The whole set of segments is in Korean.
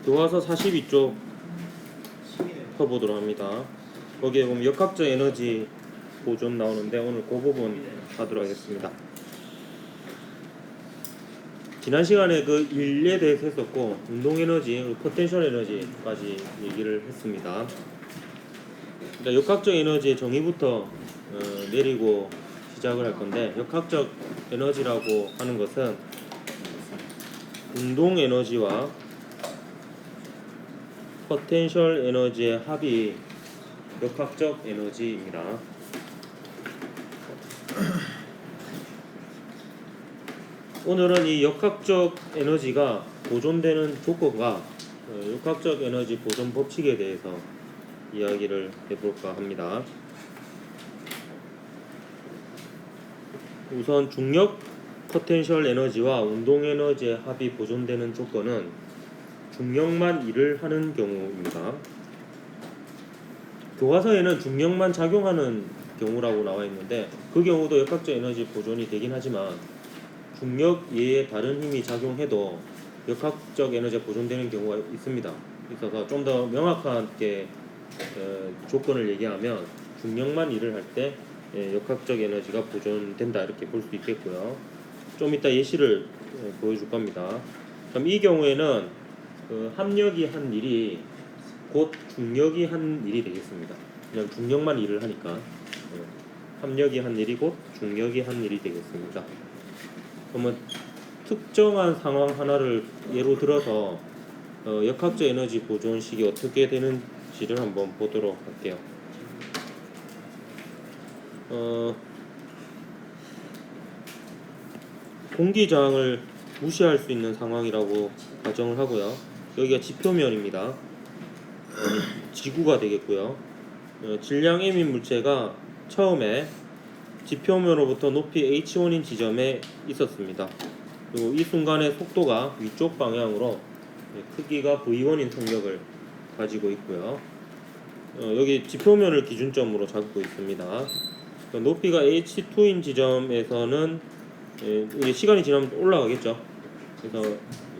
교과서 42쪽 펴보도록 합니다. 거기에 보면 역학적 에너지 보존 나오는데 오늘 그 부분 하도록 하겠습니다. 지난 시간에 그 일에 대해서 했었고 운동 에너지, 포텐셜 에너지까지 얘기를 했습니다. 그러니까 역학적 에너지의 정의부터 내리고 시작을 할 건데, 역학적 에너지라고 하는 것은 운동 에너지와 포텐셜 에너지의 합이 역학적 에너지입니다. 오늘은 이 역학적 에너지가 보존되는 조건과 역학적 에너지 보존 법칙에 대해서 이야기를 해볼까 합니다. 우선 중력 포텐셜 에너지와 운동 에너지의 합이 보존되는 조건은 중력만 일을 하는 경우입니다. 교과서에는 중력만 작용하는 경우라고 나와 있는데 그 경우도 역학적 에너지 보존이 되긴 하지만 중력 외에 다른 힘이 작용해도 역학적 에너지가 보존되는 경우가 있습니다. 있어서 좀 더 명확하게 조건을 얘기하면 중력만 일을 할 때 역학적 에너지가 보존된다 이렇게 볼 수 있겠고요. 좀 이따 예시를 보여줄 겁니다. 그럼 이 경우에는 합력이 한 일이 곧 중력이 한 일이 되겠습니다. 그냥 중력만 일을 하니까 합력이 한 일이 곧 중력이 한 일이 되겠습니다. 그러면 특정한 상황 하나를 예로 들어서 역학적 에너지 보존식이 어떻게 되는지를 한번 보도록 할게요. 공기저항을 무시할 수 있는 상황이라고 가정을 하고요. 여기가 지표면입니다. 지구가 되겠고요. 질량 M인 물체가 처음에 지표면으로부터 높이 h1인 지점에 있었습니다. 그리고 이 순간의 속도가 위쪽 방향으로 크기가 v1인 속력을 가지고 있고요. 여기 지표면을 기준점으로 잡고 있습니다. 높이가 h2인 지점에서는 시간이 지나면 올라가겠죠. 그래서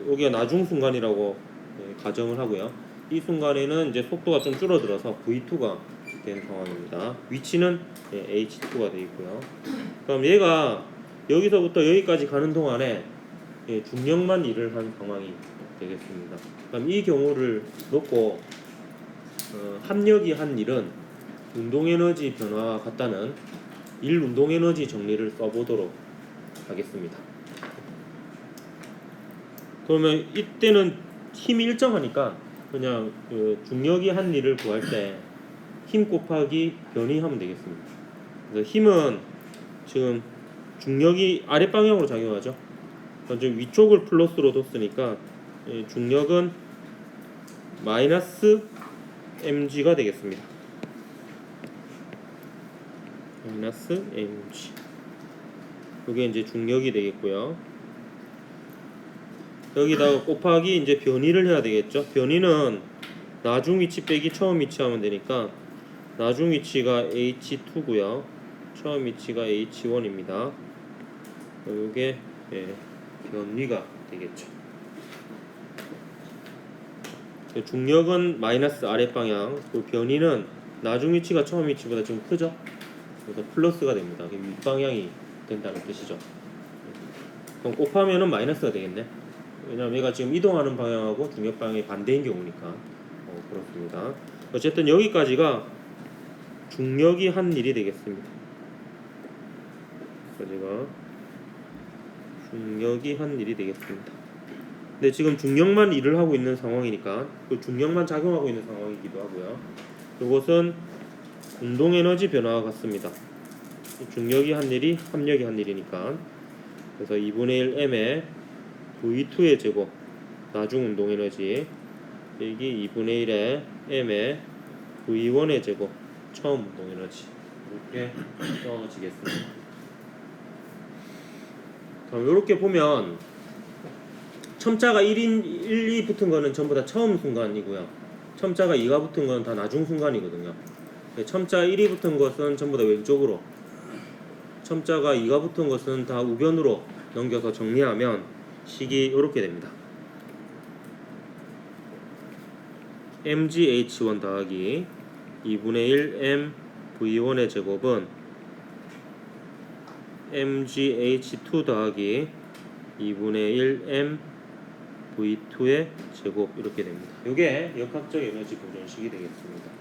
여기가 나중 순간이라고 가정을 하고요. 이 순간에는 이제 속도가 좀 줄어들어서 v2가 된 상황입니다. 위치는 h2가 되어 있고요. 그럼 얘가 여기서부터 여기까지 가는 동안에 중력만 일을 한 상황이 되겠습니다. 그럼 이 경우를 놓고 합력이 한 일은 운동에너지 변화와 같다는 일 운동에너지 정리를 써보도록 하겠습니다. 그러면 이때는 힘이 일정하니까 그냥 중력이 한 일을 구할 때 힘 곱하기 변이 하면 되겠습니다. 그래서 힘은 지금 중력이 아랫 방향으로 작용하죠. 지금 위쪽을 플러스로 뒀으니까 중력은 마이너스 mg가 되겠습니다. 마이너스 mg. 이게 이제 중력이 되겠고요. 여기다가 곱하기 이제 변이를 해야 되겠죠. 변이는 나중 위치 빼기 처음 위치 하면 되니까 나중 위치가 h2고요. 처음 위치가 h1입니다. 이게 변위가 되겠죠. 중력은 마이너스 아랫 방향, 그 변위는 나중 위치가 처음 위치보다 좀 크죠. 그래서 플러스가 됩니다. 윗방향이 된다는 뜻이죠. 그럼 곱하면은 마이너스가 되겠네. 왜냐면 얘가 지금 이동하는 방향하고 중력 방향이 반대인 경우니까 그렇습니다. 어쨌든 여기까지가 중력이 한 일이 되겠습니다. 여기가 중력이 한 일이 되겠습니다. 근데 지금 중력만 일을 하고 있는 상황이니까 그 중력만 작용하고 있는 상황이기도 하고요. 이것은 운동 에너지 변화와 같습니다. 중력이 한 일이 합력이 한 일이니까 그래서 2분의 1 m의 v2의 제곱 나중 운동 에너지 여기 2분의 1의 m의 v1의 제곱 처음 운동 에너지 이렇게 써지겠습니다. 그럼 이렇게 보면 첨자가 1, 2 붙은 거는 전부 다 처음 순간이고요. 첨자가 2가 붙은 건 다 나중 순간이거든요. 첨자 1이 붙은 것은 전부 다 왼쪽으로, 첨자가 2가 붙은 것은 다 우변으로 넘겨서 정리하면 식이 이렇게 됩니다. mgh1 더하기 2분의 1 m v1의 제곱은 mgh2 더하기 2분의 1 m v2의 제곱 이렇게 됩니다. 이게 역학적 에너지 보존식이 되겠습니다.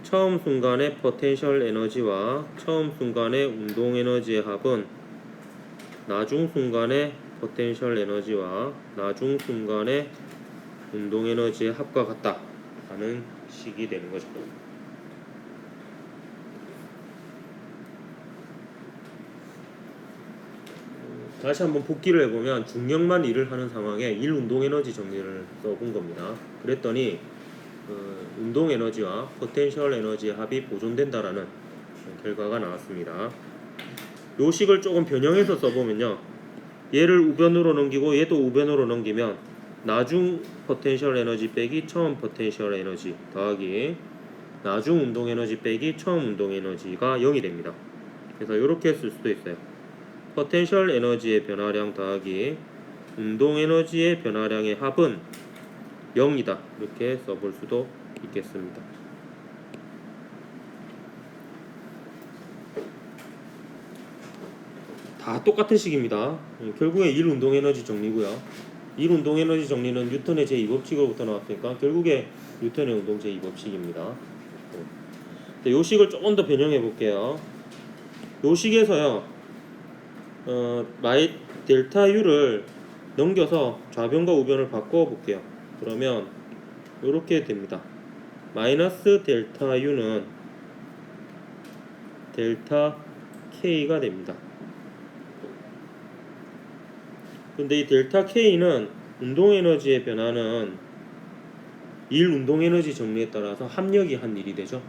처음 순간의 포텐셜 에너지와 처음 순간의 운동 에너지의 합은 나중 순간의 포텐셜 에너지와 나중 순간의 운동 에너지의 합과 같다 하는 식이 되는 거죠. 다시 한번 복기를 해보면 중력만 일을 하는 상황에 일 운동 에너지 정리를 써본 겁니다. 그랬더니 운동 에너지와 포텐셜 에너지의 합이 보존된다라는 결과가 나왔습니다. 요 식을 조금 변형해서 써보면요, 얘를 우변으로 넘기고 얘도 우변으로 넘기면 나중 포텐셜 에너지 빼기 처음 포텐셜 에너지 더하기 나중 운동 에너지 빼기 처음 운동 에너지가 0이 됩니다. 그래서 이렇게 쓸 수도 있어요. 포텐셜 에너지의 변화량 더하기 운동 에너지의 변화량의 합은 0이다. 이렇게 써볼 수도 있겠습니다. 다 똑같은 식입니다. 결국에 일 운동 에너지 정리고요. 일 운동 에너지 정리는 뉴턴의 제2법칙으로부터 나왔으니까 결국에 뉴턴의 운동 제2법칙입니다. 이 식을 조금 더 변형해 볼게요. 이 식에서요, 델타 U를 넘겨서 좌변과 우변을 바꿔 볼게요. 그러면 이렇게 됩니다. 마이너스 델타 U는 델타 K가 됩니다. 근데 이 델타 K는 운동 에너지의 변화는 일 운동 에너지 정리에 따라서 합력이 한 일이 되죠.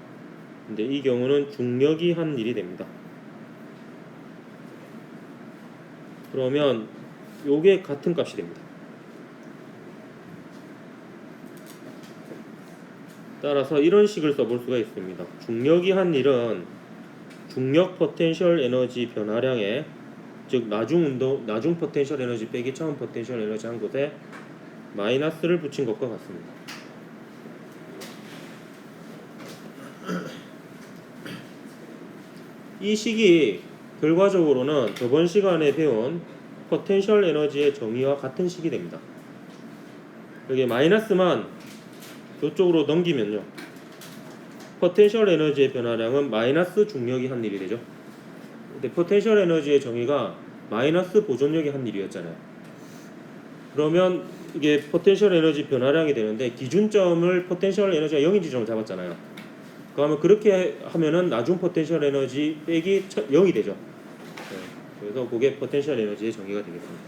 근데 이 경우는 중력이 한 일이 됩니다. 그러면 요게 같은 값이 됩니다. 따라서 이런 식을 써볼 수가 있습니다. 중력이 한 일은 중력 포텐셜 에너지 변화량에, 즉 나중 포텐셜 에너지 빼기 처음 포텐셜 에너지 한 곳에 마이너스를 붙인 것과 같습니다. 이 식이 결과적으로는 저번 시간에 배운 포텐셜 에너지의 정의와 같은 식이 됩니다. 여기 마이너스만 이쪽으로 넘기면요, 포텐셜 에너지의 변화량은 마이너스 중력이 한 일이 되죠. 근데 포텐셜 에너지의 정의가 마이너스 보존력이 한 일이었잖아요. 그러면 이게 포텐셜 에너지 변화량이 되는데 기준점을 포텐셜 에너지가 0인 지점을 잡았잖아요. 그러면 그렇게 하면은 나중 포텐셜 에너지 빼기 0이 되죠. 그래서 그게 포텐셜 에너지의 정의가 되겠습니다.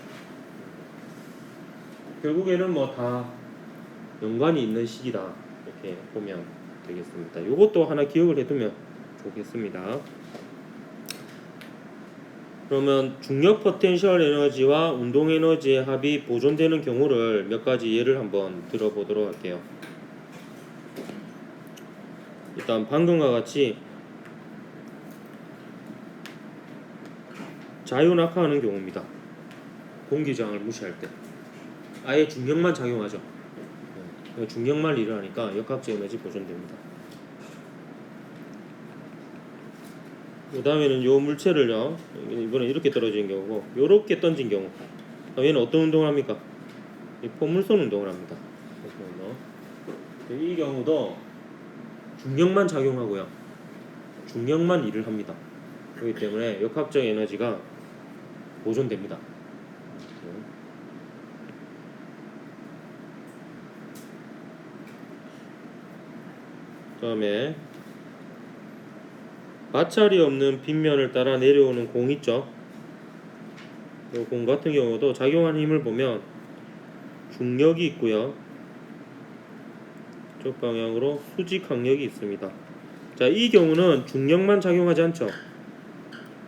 결국에는 뭐 다 연관이 있는 식이다, 이렇게 보면 되겠습니다. 이것도 하나 기억을 해두면 좋겠습니다. 그러면 중력 포텐셜 에너지와 운동 에너지의 합이 보존되는 경우를 몇 가지 예를 한번 들어보도록 할게요. 일단 방금과 같이 자유낙하하는 경우입니다. 공기저항을 무시할 때 아예 중력만 작용하죠. 중력만 일어나니까 역학적 에너지 보존됩니다. 그 다음에는 요 물체를요, 이번에 이렇게 떨어진 경우고 요렇게 던진 경우, 얘는 어떤 운동을 합니까? 포물선 운동을 합니다. 이 경우도 중력만 작용하고요, 중력만 일을 합니다. 그렇기 때문에 역학적 에너지가 보존됩니다. 그 다음에 마찰이 없는 빗면을 따라 내려오는 공 있죠. 이 공 같은 경우도 작용하는 힘을 보면 중력이 있고요, 이쪽 방향으로 수직 항력이 있습니다. 자, 이 경우는 중력만 작용하지 않죠.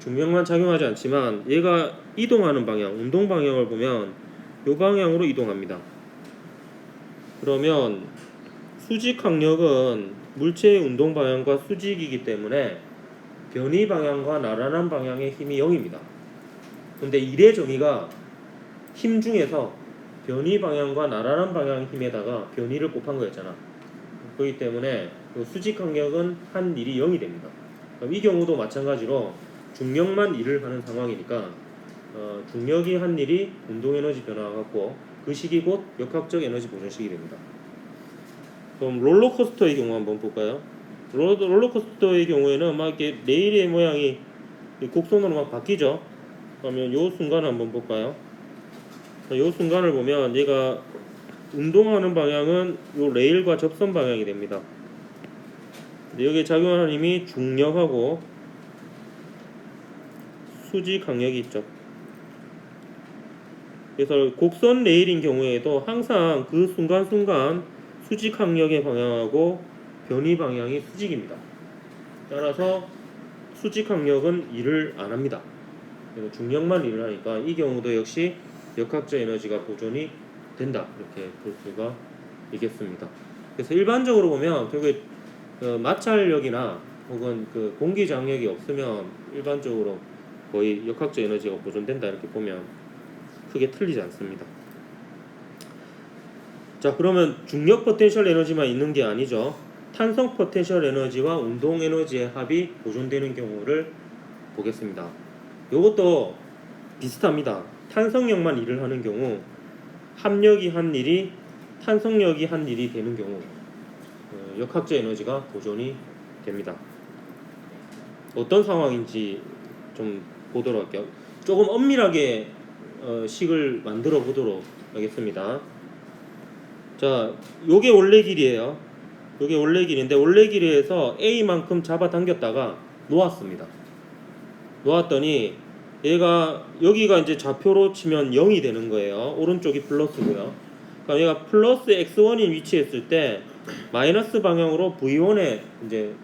중력만 작용하지 않지만 얘가 이동하는 방향, 운동 방향을 보면 이 방향으로 이동합니다. 그러면 수직 항력은 물체의 운동 방향과 수직이기 때문에 변이 방향과 나란한 방향의 힘이 0입니다. 근데 일의 정의가 힘 중에서 변이 방향과 나란한 방향 힘에다가 변이를 곱한 거였잖아. 그렇기 때문에 그 수직 강력은 한 일이 0이 됩니다. 그럼 이 경우도 마찬가지로 중력만 일을 하는 상황이니까 중력이 한 일이 운동 에너지 변화가 같고 그 시기 곧 역학적 에너지 보존 시기 됩니다. 그럼 롤러코스터의 경우 한번 볼까요? 롤러코스터의 경우에는 막 이렇게 레일의 모양이 곡선으로 막 바뀌죠. 그러면 요 순간을 한번 볼까요? 요 순간을 보면 얘가 운동하는 방향은 요 레일과 접선 방향이 됩니다. 근데 여기에 작용하는 힘이 중력하고 수직 강력이 있죠. 그래서 곡선 레일인 경우에도 항상 그 순간순간 수직 강력의 방향하고 변이 방향이 수직입니다. 따라서 수직 강력은 일을 안 합니다. 그래서 중력만 일을 하니까 이 경우도 역시 역학적 에너지가 보존이 된다, 이렇게 볼 수가 있겠습니다. 그래서 일반적으로 보면 결국에 마찰력이나 혹은 그 공기 장력이 없으면 일반적으로 거의 역학적 에너지가 보존된다, 이렇게 보면 크게 틀리지 않습니다. 자, 그러면 중력 포텐셜 에너지만 있는 게 아니죠. 탄성 포텐셜 에너지와 운동 에너지의 합이 보존되는 경우를 보겠습니다. 이것도 비슷합니다. 탄성력만 일을 하는 경우 합력이 한 일이 탄성력이 한 일이 되는 경우 역학적 에너지가 보존이 됩니다. 어떤 상황인지 좀 보도록 할게요. 조금 엄밀하게 식을 만들어 보도록 하겠습니다. 자, 요게 원래 길이에요. 요게 원래 길인데 원래 길이에서 A만큼 잡아당겼다가 놓았습니다. 놓았더니 얘가 여기가 이제 좌표로 치면 0이 되는 거예요. 오른쪽이 플러스고요. 그러니까 얘가 플러스 x1인 위치에 있을 때 마이너스 방향으로 v1의 이제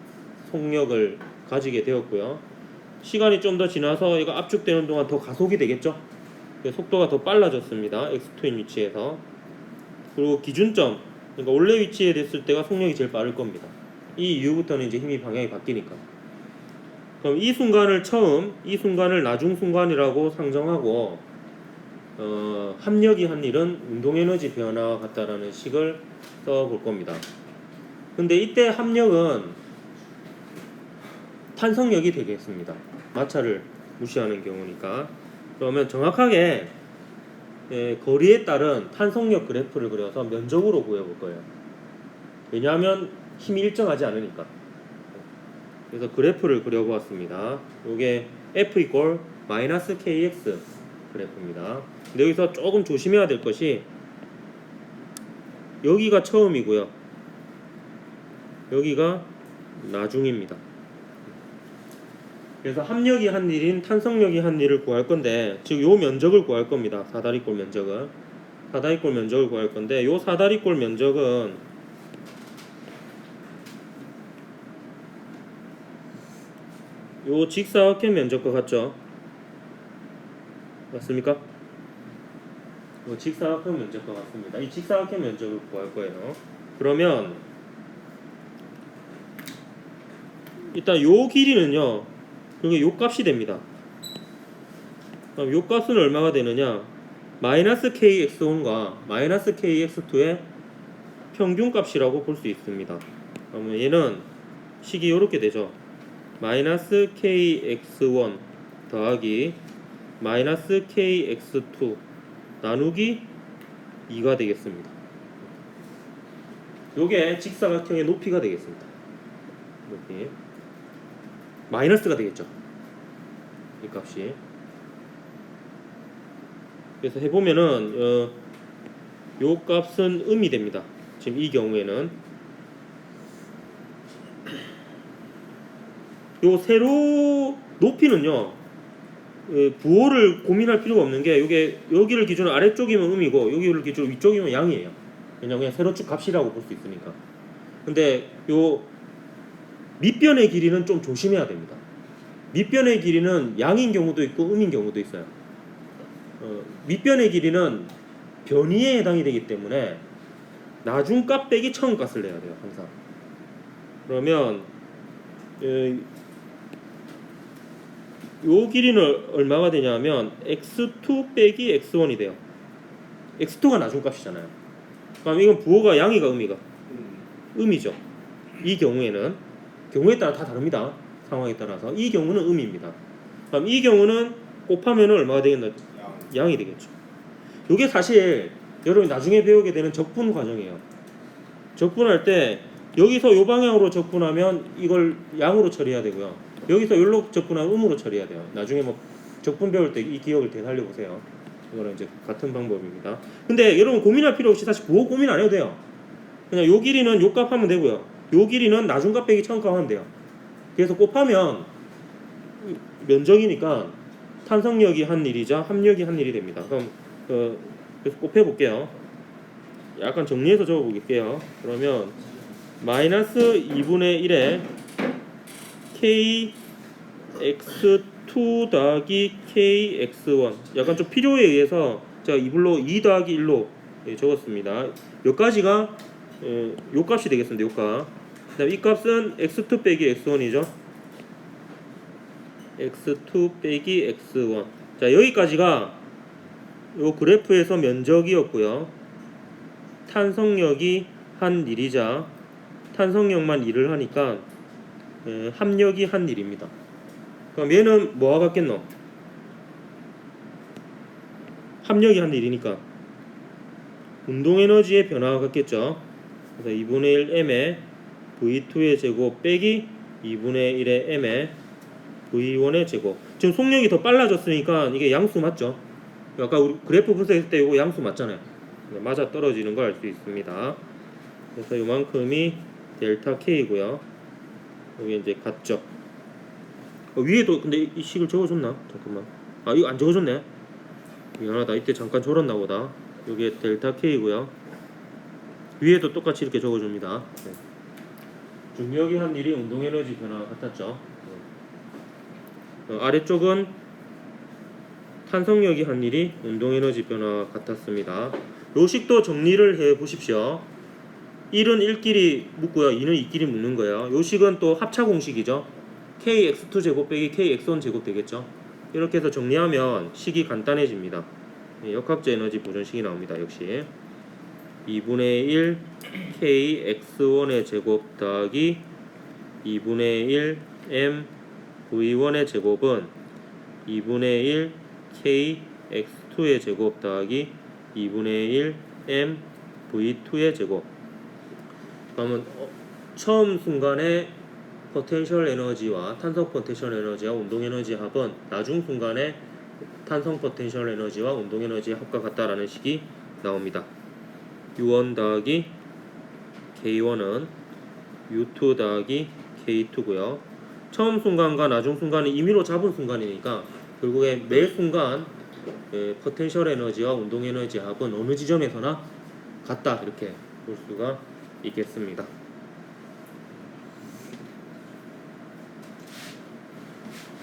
속력을 가지게 되었고요. 시간이 좀 더 지나서 얘가 압축되는 동안 더 가속이 되겠죠. 속도가 더 빨라졌습니다. x2인 위치에서. 그리고 기준점, 그러니까 원래 위치에 됐을 때가 속력이 제일 빠를 겁니다. 이 이후부터는 이제 힘이 방향이 바뀌니까. 그럼 이 순간을 나중 순간이라고 상정하고 합력이 한 일은 운동 에너지 변화와 같다라는 식을 써볼 겁니다. 근데 이때 합력은 탄성력이 되겠습니다. 마찰을 무시하는 경우니까. 그러면 정확하게 거리에 따른 탄성력 그래프를 그려서 면적으로 구해볼 거예요. 왜냐하면 힘이 일정하지 않으니까. 그래서 그래프를 그려보았습니다. 이게 F 이퀄 마이너스 KX 그래프입니다. 근데 여기서 조금 조심해야 될 것이 여기가 처음이고요. 여기가 나중입니다. 그래서 합력이 한 일인 탄성력이 한 일을 구할 건데, 즉 요 면적을 구할 겁니다. 사다리꼴 면적을. 사다리꼴 면적을 구할 건데, 요 사다리꼴 면적은 요 직사각형 면적과 같죠? 맞습니까? 요 직사각형 면적과 같습니다. 이 직사각형 면적을 구할 거예요. 그러면 일단 요 길이는요, 그게 요 값이 됩니다. 그럼 요 값은 얼마가 되느냐? 마이너스 kx1과 마이너스 kx2의 평균값이라고 볼 수 있습니다. 그러면 얘는 식이 이렇게 되죠. 마이너스 kx1 더하기 마이너스 kx2 나누기 2가 되겠습니다. 요게 직사각형의 높이가 되겠습니다. 높이 마이너스가 되겠죠, 이 값이. 그래서 해보면은 요 값은 음이 됩니다. 지금 이 경우에는 요 세로 높이는요, 부호를 고민할 필요가 없는 게, 요게 여기를 기준으로 아래쪽이면 음이고 여기를 기준으로 위쪽이면 양이에요. 왜냐면 그냥 세로축 값이라고 볼 수 있으니까. 근데 요 밑변의 길이는 좀 조심해야 됩니다. 밑변의 길이는 양인 경우도 있고 음인 경우도 있어요. 밑변의 길이는 변이에 해당이 되기 때문에 나중값 빼기 처음값을 내야 돼요, 항상. 그러면 요 길이는 얼마가 되냐면 x2 빼기 x1이 돼요. x2가 나중값이잖아요. 그럼 이건 부호가 양이가 음이가? 음이죠. 이 경우에는 경우에 따라 다 다릅니다. 상황에 따라서 이 경우는 음입니다. 그럼 이 경우는 곱하면 얼마가 되겠나? 양이 되겠죠. 이게 사실 여러분이 나중에 배우게 되는 적분 과정이에요. 적분할 때 여기서 이 방향으로 적분하면 이걸 양으로 처리해야 되고요. 여기서 여기로 적분하면 음으로 처리해야 돼요. 나중에 뭐 적분 배울 때 이 기억을 되살려 보세요. 이거는 이제 같은 방법입니다. 근데 여러분 고민할 필요 없이 사실 부호 고민 안 해도 돼요. 그냥 요 길이는 요 값 하면 되고요. 요 길이는 나중값 빼기 처음값 하면 돼요. 그래서 곱하면 면적이니까 탄성력이 한 일이자 합력이 한 일이 됩니다. 그럼 그래서 곱해 볼게요. 약간 정리해서 적어 볼게요. 그러면 마이너스 2분의 1에 kx2 더하기 kx1 약간 좀 필요에 의해서 제가 2 더하기 1로 적었습니다. 여기까지가 요 값이 되겠습니다. 요 값. 그다음 이 값은 x2 빼기 x1이죠. x2 빼기 x1. 자, 여기까지가 요 그래프에서 면적이었고요. 탄성력이 한 일이자 탄성력만 일을 하니까 합력이 한 일입니다. 그럼 얘는 뭐와 같겠노? 합력이 한 일이니까 운동에너지의 변화가 같겠죠. 그래서 2분의 1 m의 v2의 제곱 빼기 2분의 1의 m의 v1의 제곱. 지금 속력이 더 빨라졌으니까 이게 양수 맞죠? 아까 우리 그래프 분석했을 때 이거 양수 맞잖아요. 맞아 떨어지는 걸 알 수 있습니다. 그래서 이만큼이 델타 K고요. 여기 이제 같죠. 위에도 근데 이 식을 적어줬나? 잠깐만. 아 이거 안 적어줬네. 미안하다. 이때 잠깐 졸았나 보다. 여기에 델타 K고요. 위에도 똑같이 이렇게 적어줍니다. 네. 중력이 한 일이 운동에너지 변화가 같았죠. 아래쪽은 탄성력이 한 일이 운동에너지 변화가 같았습니다. 요 식도 정리를 해 보십시오. 1은 1끼리 묶고요. 2는 2끼리 묶는 거예요. 요 식은 또 합차 공식이죠. kx2 제곱 빼기 kx1 제곱 되겠죠. 이렇게 해서 정리하면 식이 간단해집니다. 역학적 에너지 보존식이 나옵니다. 역시 2분의 1 kx1의 제곱 더하기 2분의 1 m v1의 제곱은 2분의 1 kx2의 제곱 더하기 2분의 1 m v2의 제곱. 그러면 처음 순간에 포텐셜 에너지와 탄성 포텐셜 에너지와 운동 에너지 합은 나중 순간에 탄성 포텐셜 에너지와 운동 에너지 합과 같다라는 식이 나옵니다. U1 더하기 K1은 U2 더하기 K2고요. 처음 순간과 나중 순간이 임의로 잡은 순간이니까 결국에 매 순간 포텐셜 에너지와 운동 에너지 합은 어느 지점에서나 같다 이렇게 볼 수가 있겠습니다.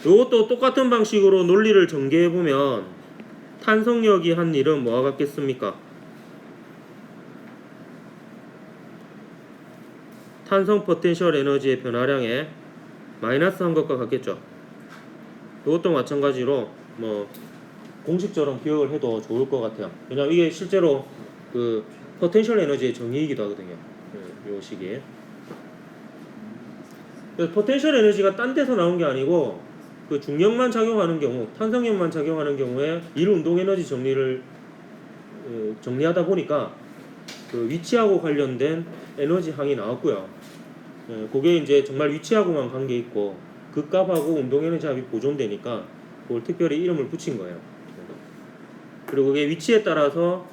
이것도 똑같은 방식으로 논리를 전개해 보면 탄성력이 한 일은 뭐와 같겠습니까? 탄성 포텐셜 에너지의 변화량에 마이너스 한 것과 같겠죠. 이것도 마찬가지로 뭐 공식처럼 기억을 해도 좋을 것 같아요. 왜냐면 이게 실제로 그 포텐셜 에너지의 정의이기도 하거든요. 이 식이. 포텐셜 에너지가 딴 데서 나온 게 아니고 그 중력만 작용하는 경우, 탄성력만 작용하는 경우에 일 운동 에너지 정리를 정리하다 보니까 그 위치하고 관련된 에너지 항이 나왔고요. 그게 이제 정말 위치하고만 관계 있고 그 값하고 운동 에너지 합이 보존되니까 그걸 특별히 이름을 붙인 거예요. 그리고 그게 위치에 따라서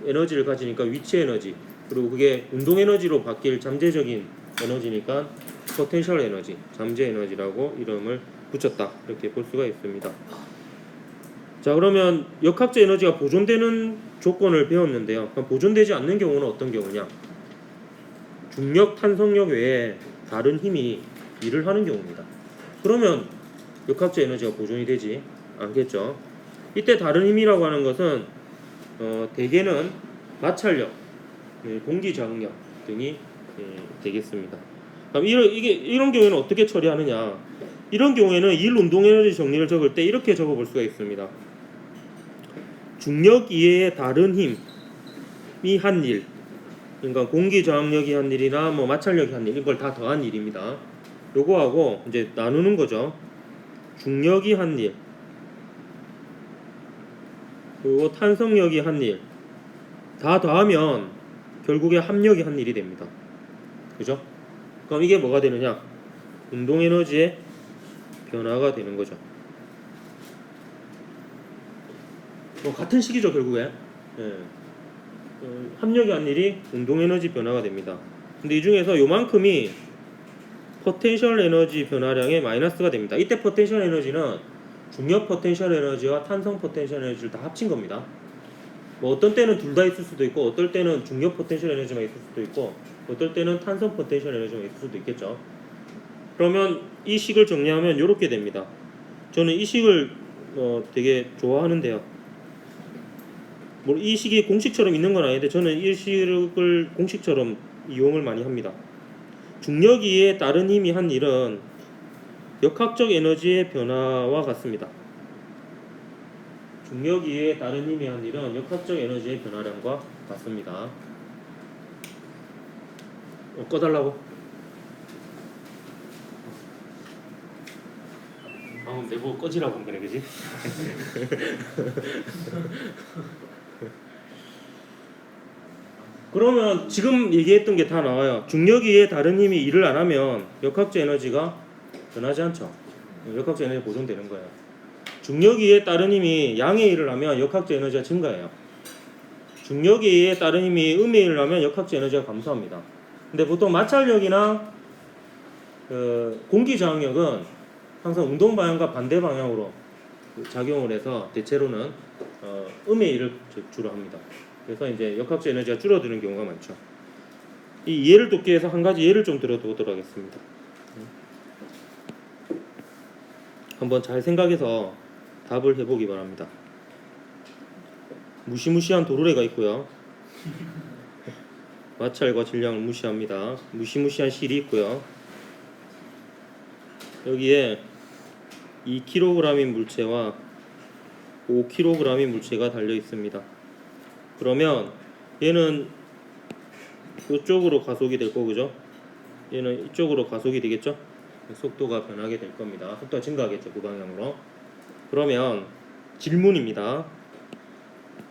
에너지를 가지니까 위치 에너지, 그리고 그게 운동 에너지로 바뀔 잠재적인 에너지니까 포텐셜 에너지, 잠재 에너지라고 이름을 붙였다 이렇게 볼 수가 있습니다. 자, 그러면 역학적 에너지가 보존되는 조건을 배웠는데요. 그럼 보존되지 않는 경우는 어떤 경우냐? 중력, 탄성력 외에 다른 힘이 일을 하는 경우입니다. 그러면 역학적 에너지가 보존이 되지 않겠죠. 이때 다른 힘이라고 하는 것은 대개는 마찰력, 공기저항력 등이 되겠습니다. 그럼 이런 경우에는 어떻게 처리하느냐? 이런 경우에는 일 운동 에너지 정리를 적을 때 이렇게 적어 볼 수가 있습니다. 중력 이외의 다른 힘이 한 일, 그러니까 공기 저항력이 한 일이나 뭐 마찰력이 한 일, 이걸 다 더한 일입니다. 요거하고 이제 나누는 거죠. 중력이 한 일, 그리고 탄성력이 한 일, 다 더하면 결국에 합력이 한 일이 됩니다. 그죠? 그럼 이게 뭐가 되느냐? 운동 에너지의 변화가 되는 거죠. 같은 식이죠, 결국에. 예. 합력이 한 일이 운동 에너지 변화가 됩니다. 근데 이 중에서 요만큼이 포텐셜 에너지 변화량의 마이너스가 됩니다. 이때 포텐셜 에너지는 중력 포텐셜 에너지와 탄성 포텐셜 에너지를 다 합친 겁니다. 뭐 어떤 때는 둘 다 있을 수도 있고, 어떨 때는 중력 포텐셜 에너지만 있을 수도 있고, 어떨 때는 탄성 포텐셜 에너지만 있을 수도 있겠죠. 그러면 이 식을 정리하면 이렇게 됩니다. 저는 이 식을 되게 좋아하는데요. 뭐 이 식이 공식처럼 있는 건 아닌데 저는 이 식을 공식처럼 이용을 많이 합니다. 중력 이외에 다른 힘이 한 일은 역학적 에너지의 변화와 같습니다. 중력 이외에 다른 힘이 한 일은 역학적 에너지의 변화량과 같습니다. 꺼달라고? 방금 내보고 꺼지라고 한 거네, 그지? 그러면 지금 얘기했던 게 다 나와요. 중력 이외에 다른 힘이 일을 안 하면 역학적 에너지가 변하지 않죠. 역학적 에너지 보존되는 거예요. 중력 이외에 다른 힘이 양의 일을 하면 역학적 에너지가 증가해요. 중력 이외에 다른 힘이 음의 일을 하면 역학적 에너지가 감소합니다. 근데 보통 마찰력이나 공기 저항력은 항상 운동 방향과 반대 방향으로 작용을 해서 대체로는 음의 일을 주로 합니다. 그래서 이제 역학적 에너지가 줄어드는 경우가 많죠. 이 예를 돕기 위해서 한 가지 예를 좀 들어보도록 하겠습니다. 한번 잘 생각해서 답을 해보기 바랍니다. 무시무시한 도르래가 있고요. 마찰과 질량을 무시합니다. 무시무시한 실이 있고요. 여기에 2kg인 물체와 5kg인 물체가 달려 있습니다. 그러면 얘는 이쪽으로 가속이 될 거고, 그죠? 얘는 이쪽으로 가속이 되겠죠? 속도가 변하게 될 겁니다. 속도가 증가하겠죠, 그 방향으로. 그러면 질문입니다.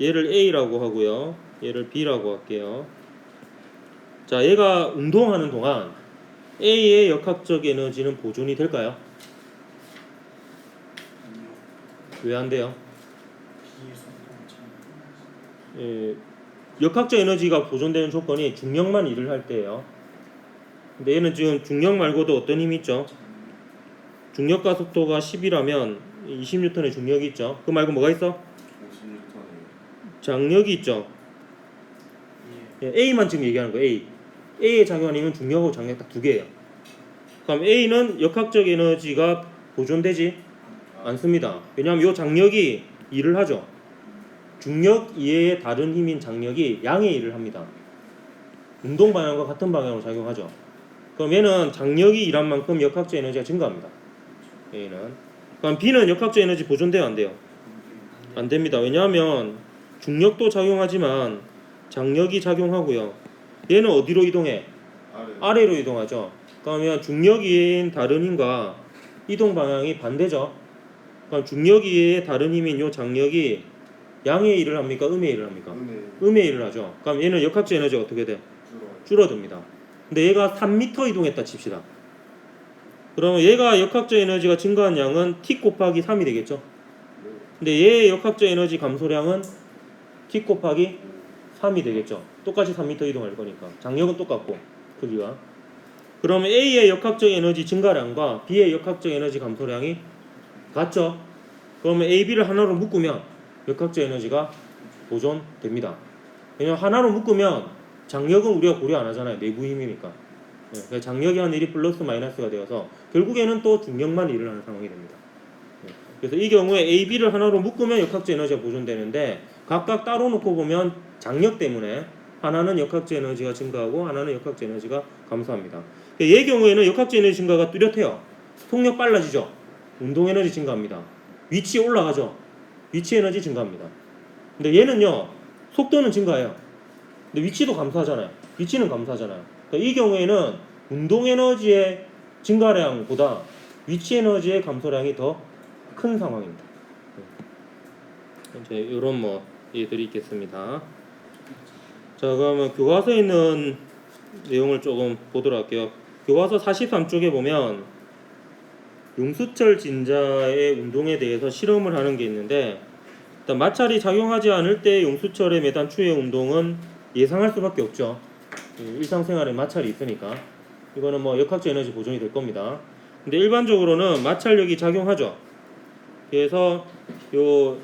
얘를 A라고 하고요, 얘를 B라고 할게요. 자, 얘가 운동하는 동안 A의 역학적 에너지는 보존이 될까요? 왜 안 돼요? 역학적 에너지가 보존되는 조건이 중력만 일을 할 때예요. 근데 얘는 지금 중력 말고도 어떤 힘이 있죠? 중력 가속도가 10이라면 20N의 중력이 있죠. 그 말고 뭐가 있어? 50N. 장력이 있죠. A만 지금 얘기하는 거예요. A에 작용하는 힘은 중력하고 장력 딱 두 개예요. 그럼 A는 역학적 에너지가 보존되지 않습니다. 왜냐하면 이 장력이 일을 하죠. 중력 이외의 다른 힘인 장력이 양의 일을 합니다. 운동 방향과 같은 방향으로 작용하죠. 그럼 얘는 장력이 일한 만큼 역학적 에너지가 증가합니다. A는. 그럼 B는 역학적 에너지 보존돼요, 안 돼요? 안 됩니다. 왜냐하면 중력도 작용하지만 장력이 작용하고요. 얘는 어디로 이동해? 아래로 이동하죠. 그러면 중력 이외인 다른 힘과 이동 방향이 반대죠. 그럼 중력 이외의 다른 힘인 요 장력이 양의 일을 합니까? 음의 일을 합니까? 음의 일을 하죠. 그럼 얘는 역학적 에너지가 어떻게 돼? 줄어듭니다. 근데 얘가 3m 이동했다 칩시다. 그러면 얘가 역학적 에너지가 증가한 양은 t 곱하기 3이 되겠죠. 근데 얘의 역학적 에너지 감소량은 t 곱하기 3이 되겠죠. 똑같이 3m 이동할 거니까. 장력은 똑같고 크기가. 그러면 A의 역학적 에너지 증가량과 B의 역학적 에너지 감소량이 같죠. 그러면 A, B를 하나로 묶으면 역학적 에너지가 보존됩니다. 왜냐면 하나로 묶으면 장력은 우리가 고려 안 하잖아요. 내부 힘이니까. 그러니까 장력이 한 일이 플러스 마이너스가 되어서 결국에는 또 중력만 일을 하는 상황이 됩니다. 그래서 이 경우에 A, B를 하나로 묶으면 역학적 에너지가 보존되는데 각각 따로 놓고 보면 장력 때문에 하나는 역학적 에너지가 증가하고 하나는 역학적 에너지가 감소합니다. 얘 경우에는 역학적 에너지 증가가 뚜렷해요. 속력 빨라지죠. 운동 에너지 증가합니다. 위치 올라가죠. 위치 에너지 증가합니다. 근데 얘는요 속도는 증가해요. 근데 위치도 감소하잖아요. 위치는 감소하잖아요. 그러니까 이 경우에는 운동 에너지의 증가량보다 위치 에너지의 감소량이 더 큰 상황입니다. 이제 이런 뭐 예들이 있겠습니다. 자, 그러면 교과서에 있는 내용을 조금 보도록 할게요. 교과서 43쪽에 보면 용수철 진자의 운동에 대해서 실험을 하는 게 있는데, 일단 마찰이 작용하지 않을 때 용수철의 매단 추의 운동은 예상할 수밖에 없죠. 일상생활에 마찰이 있으니까 이거는 뭐 역학적 에너지 보존이 될 겁니다. 근데 일반적으로는 마찰력이 작용하죠. 그래서 요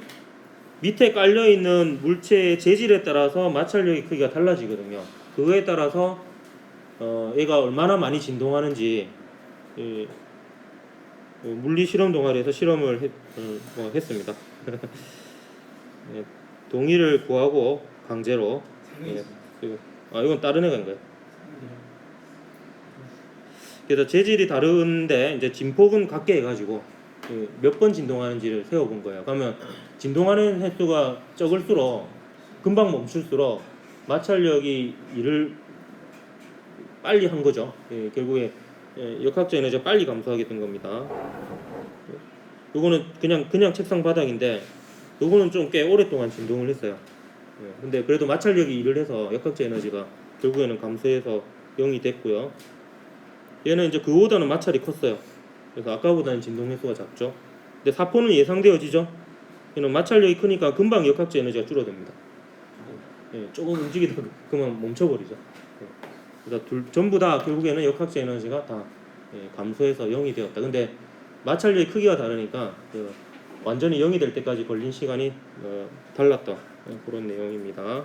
밑에 깔려 있는 물체의 재질에 따라서 마찰력의 크기가 달라지거든요. 그거에 따라서 얘가 얼마나 많이 진동하는지 물리 실험 동아리에서 실험을 했습니다. 예, 동의를 구하고 강제로 이건 다른 애가 한 거예요. 그래서 재질이 다른데 이제 진폭은 같게 해가지고 몇 번 진동하는지를 세워본 거예요. 그러면 진동하는 횟수가 적을수록 금방 멈출수록 마찰력이 일을 빨리 한 거죠. 결국에 역학적 에너지가 빨리 감소하게 된 겁니다. 요거는 그냥 책상 바닥인데 요거는 좀 꽤 오랫동안 진동을 했어요. 근데 그래도 마찰력이 일을 해서 역학적 에너지가 결국에는 감소해서 0이 됐고요. 얘는 이제 그보다는 마찰이 컸어요. 그래서 아까보다는 진동 횟수가 작죠. 근데 사포는 예상되어지죠. 얘는 마찰력이 크니까 금방 역학적 에너지가 줄어듭니다. 조금 움직이다가 그만 멈춰버리죠. 그래서 전부 다 결국에는 역학적 에너지가 다 감소해서 0이 되었다. 근데 마찰력의 크기가 다르니까 완전히 0이 될 때까지 걸린 시간이 달랐다. 그런 내용입니다.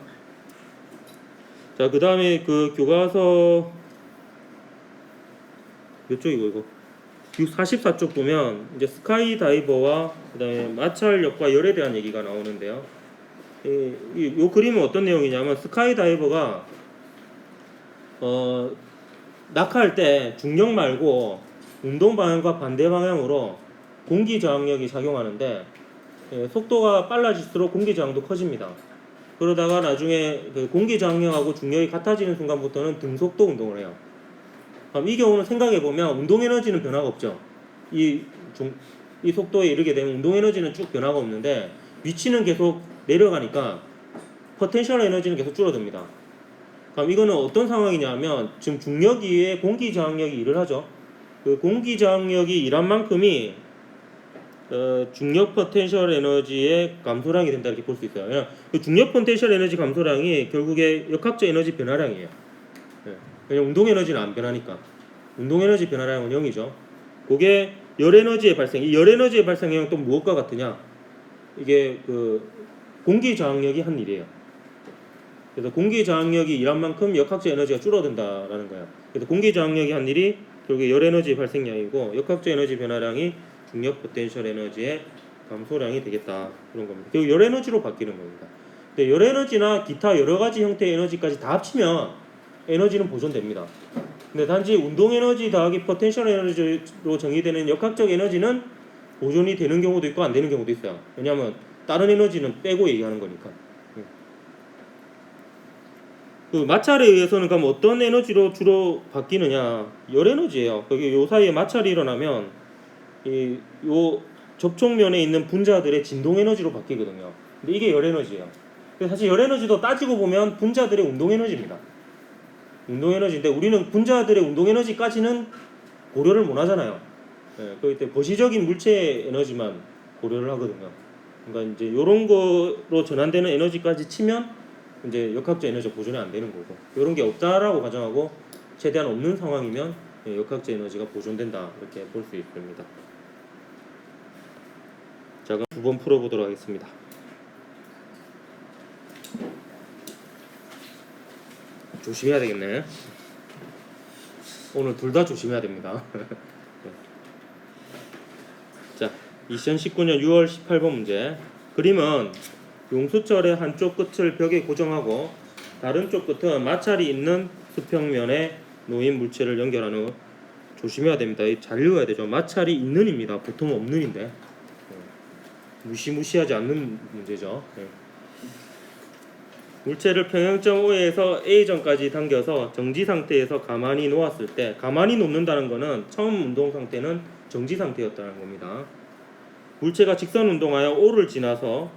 자, 그 다음에 그 교과서 몇 쪽이고 이거 44쪽 보면 이제 스카이 다이버와 그다음에 마찰력과 열에 대한 얘기가 나오는데요. 이 그림은 어떤 내용이냐면 스카이 다이버가 낙하할 때 중력 말고 운동 방향과 반대 방향으로 공기 저항력이 작용하는데 속도가 빨라질수록 공기 저항도 커집니다. 그러다가 나중에 그 공기 저항력하고 중력이 같아지는 순간부터는 등속도 운동을 해요. 이 경우는 생각해보면 운동 에너지는 변화가 없죠. 이 속도에 이르게 되면 운동 에너지는 쭉 변화가 없는데 위치는 계속 내려가니까 포텐셜 에너지는 계속 줄어듭니다. 그럼 이거는 어떤 상황이냐면 지금 중력위에 공기 저항력이 일을 하죠. 그 공기 저항력이 일한 만큼이 중력 포텐셜 에너지의 감소량이 된다 이렇게 볼 수 있어요. 그 중력 포텐셜 에너지 감소량이 결국에 역학적 에너지 변화량이에요. 왜냐면 운동 에너지는 안 변하니까. 운동 에너지 변화량은 0이죠. 그게 열 에너지의 발생. 이 열 에너지의 발생이 또 무엇과 같으냐? 이게 그 공기 저항력이 한 일이에요. 그래서 공기 저항력이 일한 만큼 역학적 에너지가 줄어든다라는 거예요. 그래서 공기 저항력이 한 일이 결국에 열 에너지 발생량이고 역학적 에너지 변화량이 중력 포텐셜 에너지의 감소량이 되겠다. 그런 겁니다. 결국 열 에너지로 바뀌는 겁니다. 근데 열 에너지나 기타 여러 가지 형태의 에너지까지 다 합치면 에너지는 보존됩니다. 근데 단지 운동 에너지 더하기 포텐셜 에너지로 정의되는 역학적 에너지는 보존이 되는 경우도 있고 안 되는 경우도 있어요. 왜냐하면 다른 에너지는 빼고 얘기하는 거니까. 그 마찰에 의해서는 그럼 어떤 에너지로 주로 바뀌느냐? 열 에너지예요. 거기 요 사이에 마찰이 일어나면 요 접촉면에 있는 분자들의 진동 에너지로 바뀌거든요. 근데 이게 열 에너지예요. 사실 열 에너지도 따지고 보면 분자들의 운동 에너지입니다. 운동 에너지인데 우리는 분자들의 운동 에너지까지는 고려를 못 하잖아요. 그럴 때 거시적인 물체 에너지만 고려를 하거든요. 그러니까 이제 이런 거로 전환되는 에너지까지 치면 이제 역학적 에너지가 보존이 안 되는 거고, 이런 게 없다라고 가정하고 최대한 없는 상황이면 역학적 에너지가 보존된다 이렇게 볼 수 있습니다. 자, 그럼 9번 풀어보도록 하겠습니다. 조심해야 되겠네. 오늘 둘 다 조심해야 됩니다. 자, 2019년 6월 18번 문제. 그림은 용수철의 한쪽 끝을 벽에 고정하고 다른 쪽 끝은 마찰이 있는 수평면에 놓인 물체를 연결한 후, 조심해야 됩니다. 잘 읽어야 되죠. 마찰이 있는입니다. 보통 없는인데 무시무시하지 않는 문제죠. 물체를 평형점 O에서 A점까지 당겨서 정지 상태에서 가만히 놓았을 때, 가만히 놓는다는 것은 처음 운동 상태는 정지 상태였다는 겁니다. 물체가 직선 운동하여 O를 지나서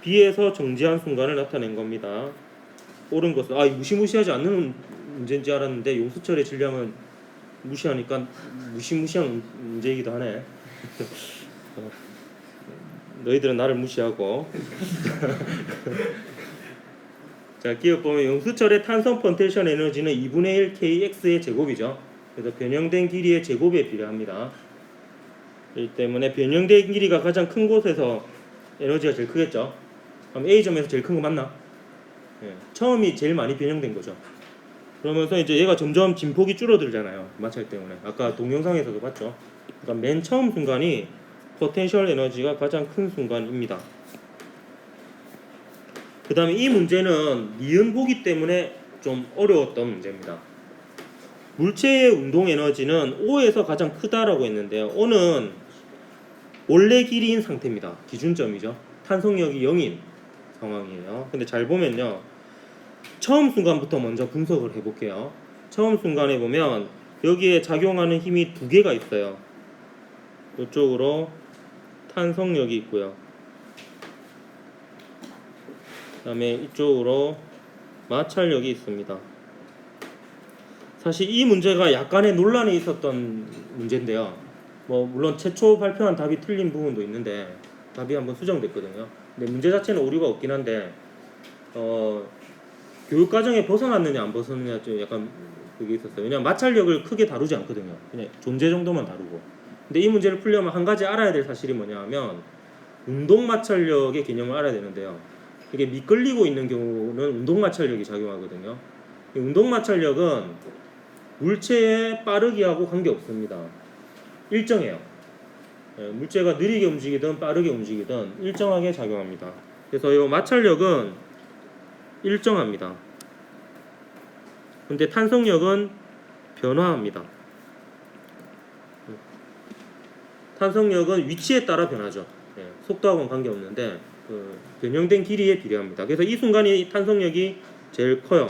B에서 정지한 순간을 나타낸 겁니다. 옳은 것은 무시무시하지 않는 문제인지 알았는데 용수철의 질량은 무시하니까 무시무시한 문제이기도 하네. 너희들은 나를 무시하고. 자, 기억 보면 용수철의 탄성 포텐셜 에너지는 2분의 1 kx의 제곱이죠. 그래서 변형된 길이의 제곱에 비례합니다. 이 때문에 변형된 길이가 가장 큰 곳에서 에너지가 제일 크겠죠. 그럼 A점에서 제일 큰 거 맞나? 예, 처음이 제일 많이 변형된 거죠. 그러면서 이제 얘가 점점 진폭이 줄어들잖아요. 마찰 때문에. 아까 동영상에서도 봤죠. 그러니까 맨 처음 순간이 포텐셜 에너지가 가장 큰 순간입니다. 그 다음에 이 문제는 니은 보기 때문에 좀 어려웠던 문제입니다. 물체의 운동 에너지는 O에서 가장 크다라고 했는데요. O는 원래 길이인 상태입니다. 기준점이죠. 탄성력이 0인 상황이에요. 근데 잘 보면요. 처음 순간부터 먼저 분석을 해볼게요. 처음 순간에 보면 여기에 작용하는 힘이 두 개가 있어요. 이쪽으로 탄성력이 있고요. 그 다음에 이쪽으로 마찰력이 있습니다. 사실 이 문제가 약간의 논란이 있었던 문제인데요. 물론 최초 발표한 답이 틀린 부분도 있는데 답이 한번 수정됐거든요. 근데 문제 자체는 오류가 없긴 한데 교육과정에 벗어났느냐 안 벗어났느냐 좀 약간 그게 있었어요. 왜냐면 마찰력을 크게 다루지 않거든요. 그냥 존재 정도만 다루고. 근데 이 문제를 풀려면 한 가지 알아야 될 사실이 뭐냐 하면 운동 마찰력의 개념을 알아야 되는데요. 이게 미끌리고 있는 경우는 운동 마찰력이 작용하거든요. 운동 마찰력은 물체의 빠르기하고 관계없습니다. 일정해요. 물체가 느리게 움직이든 빠르게 움직이든 일정하게 작용합니다. 그래서 이 마찰력은 일정합니다. 근데 탄성력은 변화합니다. 탄성력은 위치에 따라 변하죠. 속도하고는 관계없는데 변형된 길이에 비례합니다. 그래서 이 순간이 탄성력이 제일 커요.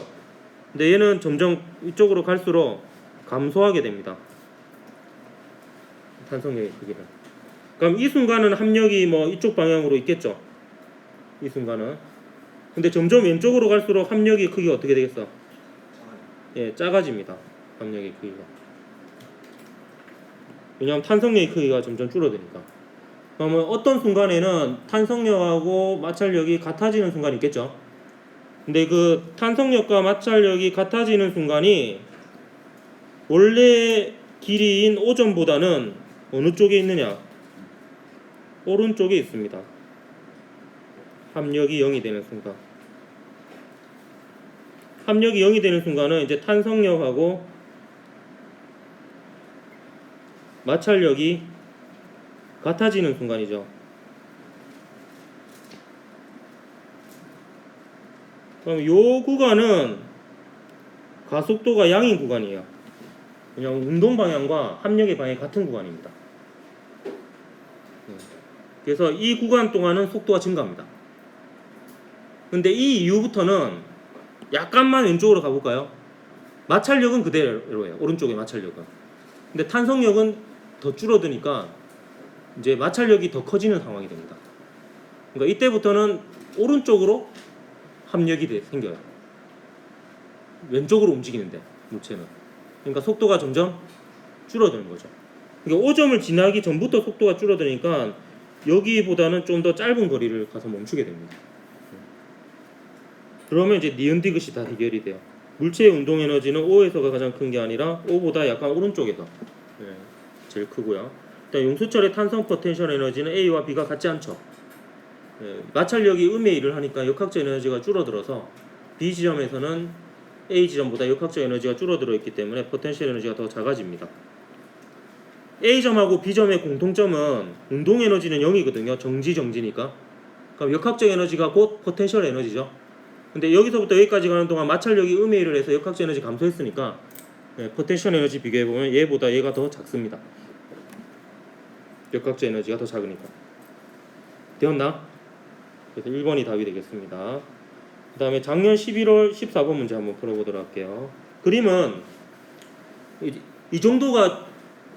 근데 얘는 점점 이쪽으로 갈수록 감소하게 됩니다. 탄성력의 크기를. 그럼 이 순간은 합력이 이쪽 방향으로 있겠죠. 이 순간은. 근데 점점 왼쪽으로 갈수록 합력의 크기가 어떻게 되겠어? 작아집니다. 합력의 크기가. 왜냐하면 탄성력의 크기가 점점 줄어드니까. 그러면 어떤 순간에는 탄성력하고 마찰력이 같아지는 순간이 있겠죠. 근데 그 탄성력과 마찰력이 같아지는 순간이 원래 길이인 O점보다는 어느 쪽에 있느냐? 오른쪽에 있습니다. 합력이 0이 되는 순간. 합력이 0이 되는 순간은 이제 탄성력하고 마찰력이 같아지는 순간이죠. 그럼 이 구간은 가속도가 양인 구간이에요. 그냥 운동 방향과 합력의 방향이 같은 구간입니다. 그래서 이 구간 동안은 속도가 증가합니다. 근데 이 이후부터는 약간만 왼쪽으로 가볼까요? 마찰력은 그대로예요. 오른쪽의 마찰력은. 근데 탄성력은 더 줄어드니까 이제 마찰력이 더 커지는 상황이 됩니다. 그러니까 이때부터는 오른쪽으로 합력이 생겨요. 왼쪽으로 움직이는데 물체는. 그러니까 속도가 점점 줄어드는 거죠. 그러니까 5점을 지나기 전부터 속도가 줄어드니까 여기보다는 좀 더 짧은 거리를 가서 멈추게 됩니다. 그러면 이제 니은 디귿이 다 해결이 돼요. 물체의 운동 에너지는 O에서가 가장 큰 게 아니라 O보다 약간 오른쪽에서 제일 크고요. 일단 용수철의 탄성 포텐셜 에너지는 A와 B가 같지 않죠. 마찰력이 음의 일을 하니까 역학적 에너지가 줄어들어서 B 지점에서는 A 지점보다 역학적 에너지가 줄어들어 있기 때문에 포텐셜 에너지가 더 작아집니다. A점하고 B점의 공통점은 운동 에너지는 0이거든요. 정지니까. 그럼 역학적 에너지가 곧 포텐셜 에너지죠. 근데 여기서부터 여기까지 가는 동안 마찰력이 음의 일을 해서 역학적 에너지 감소했으니까 포텐셜 에너지 비교해보면 얘보다 얘가 더 작습니다. 역학적 에너지가 더 작으니까. 되었나? 그래서 1번이 답이 되겠습니다. 그 다음에 작년 11월 14번 문제 한번 풀어보도록 할게요. 그림은 이 정도가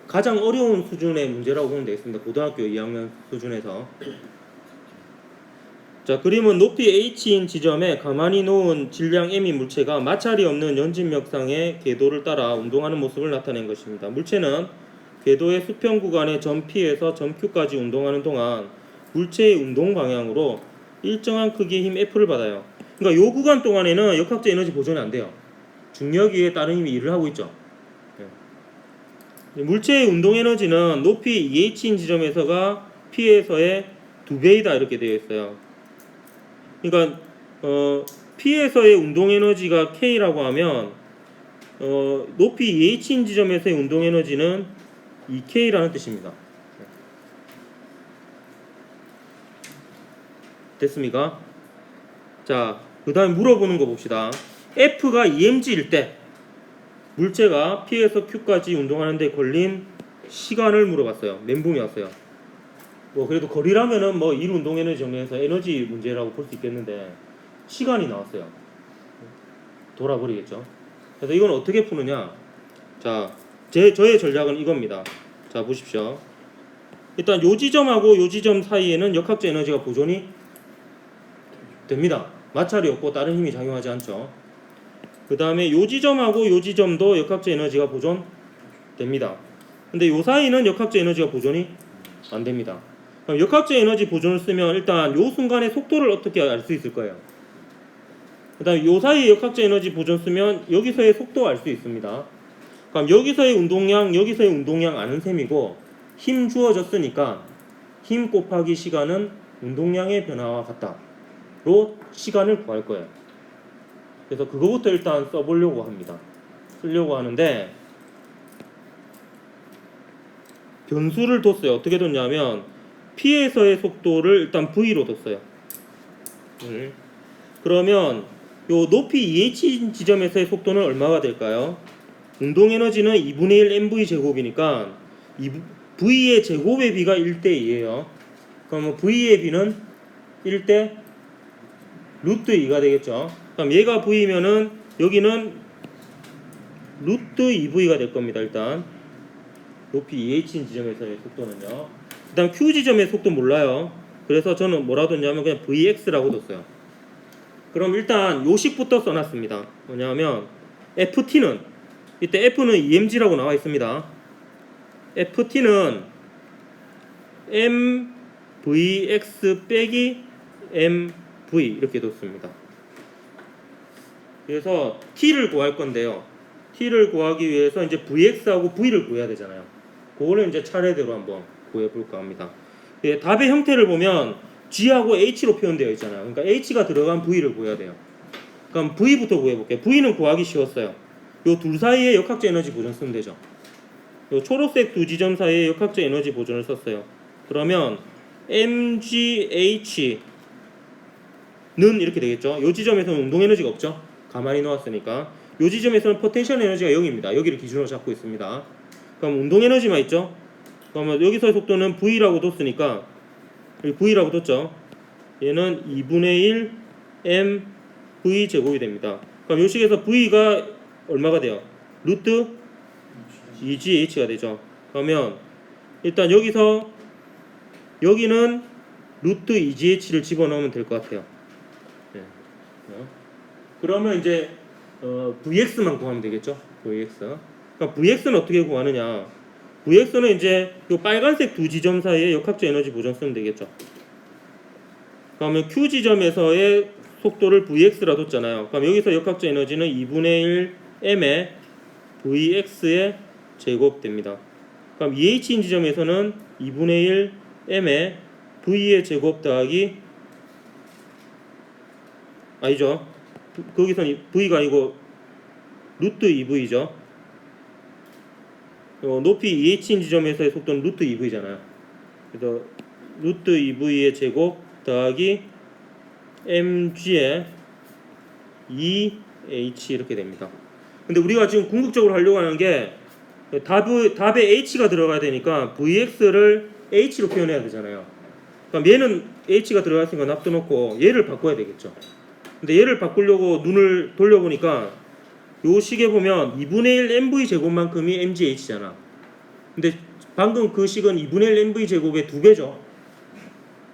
가장 어려운 수준의 문제라고 보면 되겠습니다. 고등학교 2학년 수준에서. 자, 그림은 높이 h인 지점에 가만히 놓은 질량 m인 물체가 마찰이 없는 연진맥상의 궤도를 따라 운동하는 모습을 나타낸 것입니다. 물체는 궤도의 수평 구간의 점 P에서 점 Q까지 운동하는 동안 물체의 운동 방향으로 일정한 크기의 힘 F를 받아요. 그러니까 이 구간 동안에는 역학적 에너지 보존이 안 돼요. 중력에 따른 힘이 일을 하고 있죠. 물체의 운동 에너지는 높이 EH인 지점에서가 P에서의 2배이다 이렇게 되어 있어요. 그러니까 P에서의 운동 에너지가 K라고 하면 높이 EH인 지점에서의 운동 에너지는 2K라는 뜻입니다. 됐습니까? 자, 그 다음에 물어보는 거 봅시다. F가 EMG일 때 물체가 P에서 Q까지 운동하는데 걸린 시간을 물어봤어요. 멘붕이 왔어요. 뭐 그래도 거리라면은 뭐 일 운동 에너지 정리해서 에너지 문제라고 볼 수 있겠는데 시간이 나왔어요. 돌아버리겠죠. 그래서 이건 어떻게 푸느냐? 자, 저의 전략은 이겁니다. 자, 보십시오. 일단 요 지점하고 요 지점 사이에는 역학적 에너지가 보존이 됩니다. 마찰이 없고 다른 힘이 작용하지 않죠. 그 다음에 요 지점하고 요 지점도 역학적 에너지가 보존됩니다. 근데 요 사이는 역학적 에너지가 보존이 안 됩니다. 그럼 역학적 에너지 보존을 쓰면 일단 요 순간의 속도를 어떻게 알 수 있을 거예요. 그 다음에 요 사이에 역학적 에너지 보존 쓰면 여기서의 속도 알 수 있습니다. 그럼 여기서의 운동량, 여기서의 운동량 아는 셈이고 힘 주어졌으니까 힘 곱하기 시간은 운동량의 변화와 같다로 시간을 구할 거예요. 그래서 그거부터 일단 써보려고 합니다. 쓰려고 하는데 변수를 뒀어요. 어떻게 뒀냐면 P에서의 속도를 일단 V로 뒀어요. 그러면 요 높이 EH 지점에서의 속도는 얼마가 될까요? 운동 에너지는 2분의 1 mv 제곱이니까 V의 제곱의 비가 1대 2예요. 그럼 V의 비는 1대 루트 2가 되겠죠. 그럼 얘가 V면은 여기는 루트 2V가 될 겁니다. 일단 높이 EH인 지점에서의 속도는요. 그 다음 Q 지점의 속도 몰라요. 그래서 저는 뭐라 뒀냐면 그냥 VX라고 뒀어요. 그럼 일단 요식부터 써놨습니다. 뭐냐면 FT는 이때 F는 EMG라고 나와 있습니다. FT는 MVX 빼기 MV 이렇게 뒀습니다. 그래서 T를 구할 건데요. T를 구하기 위해서 이제 VX하고 V를 구해야 되잖아요. 그거를 이제 차례대로 한번 구해볼까 합니다. 예, 답의 형태를 보면 G하고 H로 표현되어 있잖아요. 그러니까 H가 들어간 V를 구해야 돼요. 그럼 V부터 구해볼게요. V는 구하기 쉬웠어요. 요 둘 사이에 역학적 에너지 보존 쓰면 되죠. 요 초록색 두 지점 사이에 역학적 에너지 보존을 썼어요. 그러면 MGH는 이렇게 되겠죠. 요 지점에서는 운동 에너지가 없죠. 가만히 놓았으니까. 요 지점에서는 포텐셜 에너지가 0입니다. 여기를 기준으로 잡고 있습니다. 그럼 운동 에너지만 있죠. 그러면 여기서의 속도는 V라고 뒀으니까 여기 V라고 뒀죠. 얘는 2분의 1 mv 제곱이 됩니다. 그럼 요 식에서 V가 얼마가 돼요? 루트 2GH가 되죠. 그러면 일단 여기서 여기는 루트 2GH를 집어넣으면 될 것 같아요. 네. 그러면 이제 VX만 구하면 되겠죠. VX. 그러니까 VX는 어떻게 구하느냐? VX는 이제 요 빨간색 두 지점 사이에 역학적 에너지 보존 쓰면 되겠죠. 그러면 Q 지점에서의 속도를 VX라 뒀잖아요. 그럼 여기서 역학적 에너지는 2분의 1 m의 VX의 제곱 됩니다. 그럼 EH인 지점에서는 2분의 1 m의 V의 제곱 더하기 아니죠. 거기서는 V가 아니고 루트 2V죠. 높이 EH인 지점에서의 속도는 루트 2V잖아요. 그래서 루트 2V의 제곱 더하기 mg의 2h 이렇게 됩니다. 근데 우리가 지금 궁극적으로 하려고 하는 게 답에 h가 들어가야 되니까 vx를 h로 표현해야 되잖아요. 그럼 얘는 h가 들어갔으니까 납둬놓고 얘를 바꿔야 되겠죠. 근데 얘를 바꾸려고 눈을 돌려보니까 요 식에 보면 2분의 1 mv 제곱만큼이 mgh잖아. 근데 방금 그 식은 2분의 1 mv 제곱의 2배죠.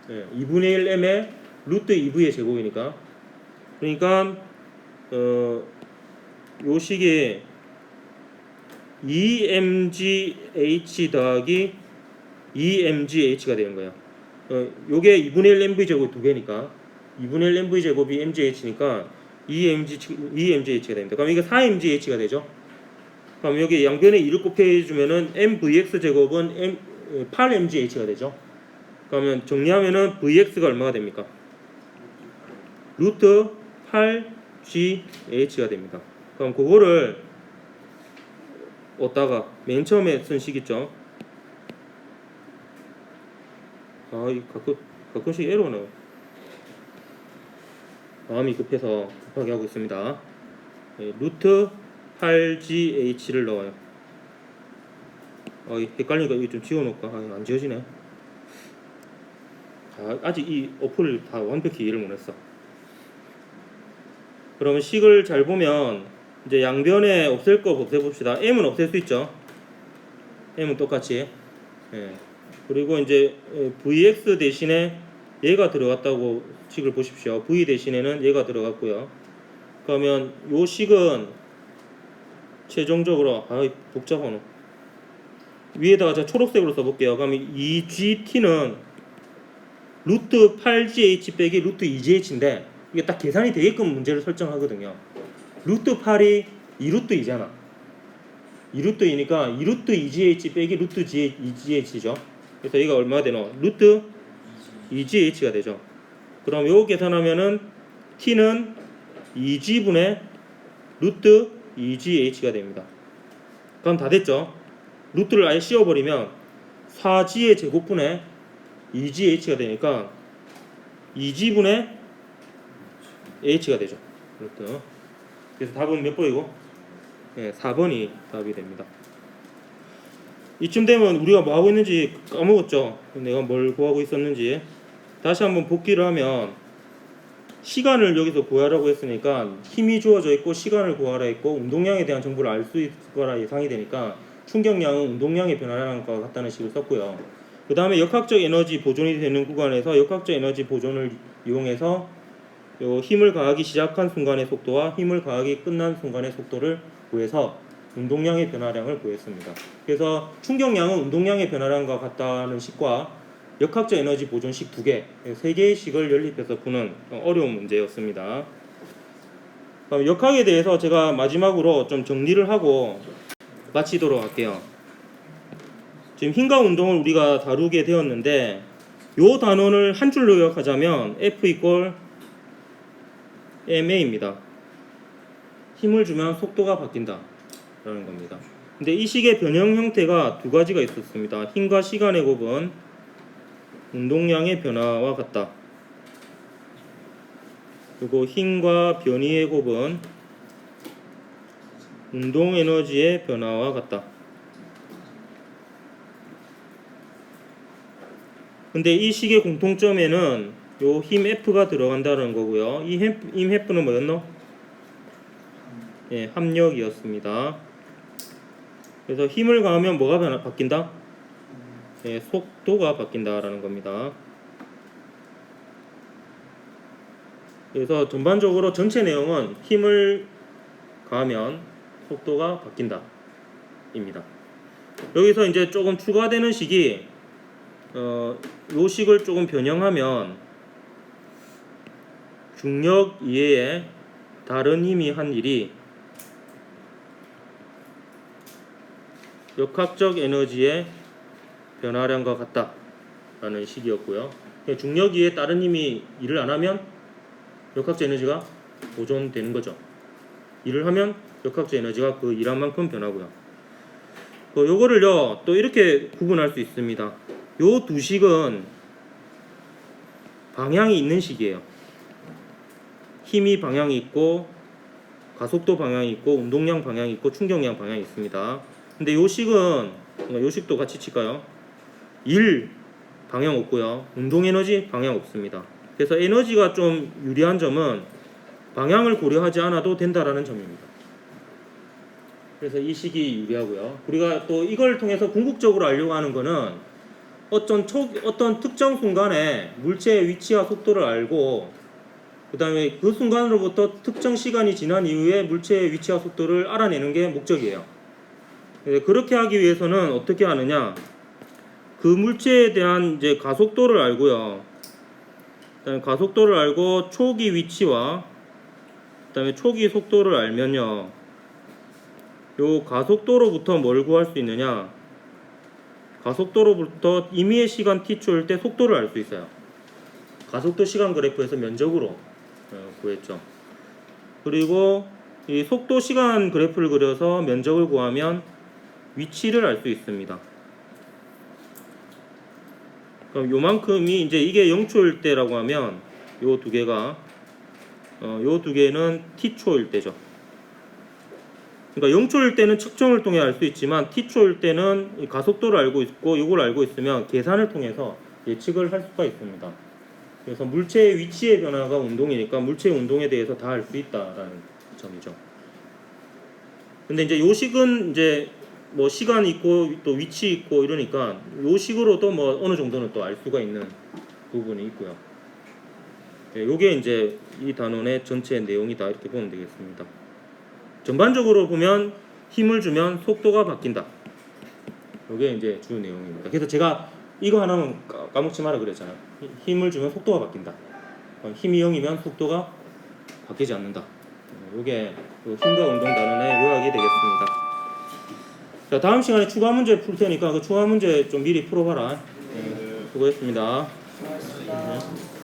2분의 1 m의 루트 2v의 제곱이니까. 그러니까 요 식에 2mgh 더하기 2mgh가 되는 거야. 요게 2분의 1 mv 제곱이 2배니까 2분의 1 mv 제곱이 mgh니까 2mgh가 됩니다. 그럼 이게 4mgh가 되죠. 그럼 여기 양변에 2를 곱해주면은 mvx 제곱은 8mgh가 되죠. 그러면 정리하면은 vx가 얼마가 됩니까? 루트 8gh가 됩니다. 그럼 그거를 얻다가 맨 처음에 쓴 식 있죠. 가끔씩 에러는 마음이 급해서 급하게 하고 있습니다. 루트 8gh를 넣어요. 헷갈리니까 이거 좀 지워놓을까? 안 지워지네. 아직 이 어플을 다 완벽히 이해를 못했어. 그러면 식을 잘 보면 이제 양변에 없앨 거 없애봅시다. m은 없앨 수 있죠. m은 똑같이. 그리고 이제 vx 대신에 얘가 들어갔다고 식을 보십시오. v 대신에는 얘가 들어갔고요. 그러면 요 식은 최종적으로 복잡하노. 위에다가 제가 초록색으로 써볼게요. 그러면 2gt는 루트 8gh 빼기 루트 2ghn인데 이게 딱 계산이 되게끔 문제를 설정하거든요. 루트 8이 2루트 2잖아. 2루트 2니까 2루트 2gh 빼기 루트 2gh죠. 그래서 얘가 얼마가 되노? 루트 2gh가 되죠. 그럼 요거 계산하면은 t는 2g분의 루트 2gh가 됩니다. 그럼 다 됐죠. 루트를 아예 씌워버리면 4g의 제곱분의 2gh가 되니까 2g분의 h가 되죠. 루트. 그래서 답은 몇 번이고? 4번이 답이 됩니다. 이쯤 되면 우리가 뭐 하고 있는지 까먹었죠. 내가 뭘 구하고 있었는지. 다시 한번 복기를 하면 시간을 여기서 구하라고 했으니까 힘이 주어져 있고 시간을 구하라 했고 운동량에 대한 정보를 알 수 있을 거라 예상이 되니까 충격량은 운동량의 변화량과 같다는 식을 썼고요. 그 다음에 역학적 에너지 보존이 되는 구간에서 역학적 에너지 보존을 이용해서 요 힘을 가하기 시작한 순간의 속도와 힘을 가하기 끝난 순간의 속도를 구해서 운동량의 변화량을 구했습니다. 그래서 충격량은 운동량의 변화량과 같다는 식과 역학적 에너지 보존식 2개, 3개의 식을 연립해서 푸는 어려운 문제였습니다. 그럼 역학에 대해서 제가 마지막으로 좀 정리를 하고 마치도록 할게요. 지금 힘과 운동을 우리가 다루게 되었는데 요 단원을 한 줄로 요약하자면 F = ma입니다. 힘을 주면 속도가 바뀐다 라는 겁니다. 근데 이 식의 변형 형태가 두 가지가 있었습니다. 힘과 시간의 곱은 운동량의 변화와 같다. 그리고 힘과 변이의 곱은 운동 에너지의 변화와 같다. 근데 이 식의 공통점에는 요 힘 F가 들어간다는 거고요. 이 힘 F는 뭐였노? 합력이었습니다. 그래서 힘을 가하면 뭐가 바뀐다? 속도가 바뀐다라는 겁니다. 그래서 전반적으로 전체 내용은 힘을 가하면 속도가 바뀐다 입니다. 여기서 이제 조금 추가되는 식이 요 식을 조금 변형하면 중력 이외에 다른 힘이 한 일이 역학적 에너지의 변화량과 같다 라는 식이었고요. 중력 이외에 다른 힘이 일을 안 하면 역학적 에너지가 보존되는 거죠. 일을 하면 역학적 에너지가 그 일한 만큼 변하고요. 요거를요 또 이렇게 구분할 수 있습니다. 요 두 식은 방향이 있는 식이에요. 힘이 방향이 있고 가속도 방향이 있고 운동량 방향이 있고 충격량 방향이 있습니다. 근데 요 식은 요 식도 같이 칠까요? 일 방향 없고요. 운동 에너지 방향 없습니다. 그래서 에너지가 좀 유리한 점은 방향을 고려하지 않아도 된다라는 점입니다. 그래서 이 식이 유리하고요. 우리가 또 이걸 통해서 궁극적으로 알려고 하는 거는 어떤 특정 순간에 물체의 위치와 속도를 알고 그 다음에 그 순간으로부터 특정 시간이 지난 이후에 물체의 위치와 속도를 알아내는 게 목적이에요. 그렇게 하기 위해서는 어떻게 하느냐? 그 물체에 대한 이제 가속도를 알고요. 그다음에 가속도를 알고 초기 위치와 그다음에 초기 속도를 알면요. 요 가속도로부터 뭘 구할 수 있느냐? 가속도로부터 임의의 시간 t초일 때 속도를 알 수 있어요. 가속도 시간 그래프에서 면적으로 구했죠. 그리고 이 속도 시간 그래프를 그려서 면적을 구하면 위치를 알 수 있습니다. 그럼 요만큼이 이제 이게 0초일 때라고 하면 요 두 개가 요 두 개는 t초일 때죠. 그러니까 0초일 때는 측정을 통해 알 수 있지만 t초일 때는 가속도를 알고 있고 이걸 알고 있으면 계산을 통해서 예측을 할 수가 있습니다. 그래서 물체의 위치의 변화가 운동이니까 물체의 운동에 대해서 다 알 수 있다라는 점이죠. 근데 이제 요 식은 이제 뭐 시간 있고 또 위치 있고 이러니까 요 식으로도 뭐 어느 정도는 또 알 수가 있는 부분이 있고요. 예, 요게 이제 이 단원의 전체 내용이다 이렇게 보면 되겠습니다. 전반적으로 보면 힘을 주면 속도가 바뀐다. 요게 이제 주 내용입니다. 그래서 제가 이거 하나는 까먹지 마라 그랬잖아요. 힘을 주면 속도가 바뀐다. 힘이 0이면 속도가 바뀌지 않는다. 요게 힘과 운동 단원의 요약이 되겠습니다. 자, 다음 시간에 추가 문제 풀 테니까 그 추가 문제 좀 미리 풀어봐라. 수고했습니다.